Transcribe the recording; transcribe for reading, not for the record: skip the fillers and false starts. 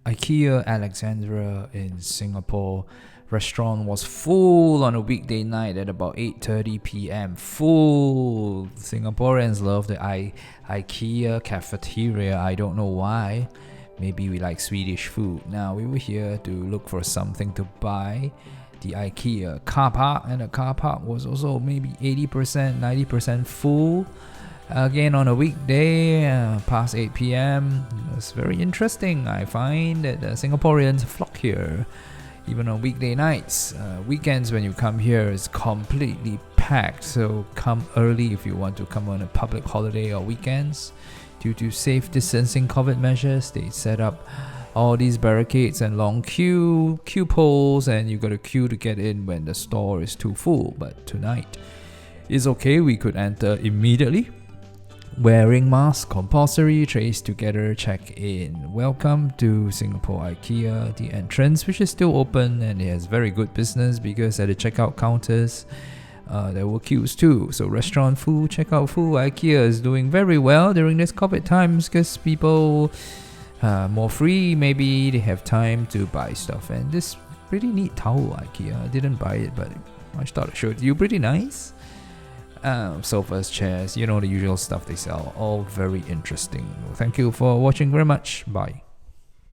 IKEA Alexandra in Singapore restaurant was full on a weekday night at about 8:30 p.m. Full. Singaporeans love the IKEA cafeteria. I don't know why. Maybe we like Swedish food. Now we were here to look for something to buy. The IKEA car park, and the car park was also maybe 80%, 90% full. Again on a weekday, past 8 p.m. It's very interesting. I find that Singaporeans flock here, even on weekday nights. Weekends, when you come here, is completely packed. So come early if you want to come on a public holiday or weekends. Due to safe distancing COVID measures, they set up all these barricades and long queue poles, and you got a queue to get in when the store is too full. But tonight is okay. We could enter immediately. Wearing mask compulsory, trace together, check in. Welcome to Singapore IKEA. The entrance, which is still open, and it has very good business because at the checkout counters there were queues too. So restaurant food, checkout food, IKEA is doing very well during this COVID times because people more free. Maybe they have time to buy stuff. And this pretty neat towel, IKEA. I didn't buy it, but I thought I showed you. Pretty nice. Sofas, chairs, the usual stuff they sell. All very interesting. Thank you for watching very much. Bye.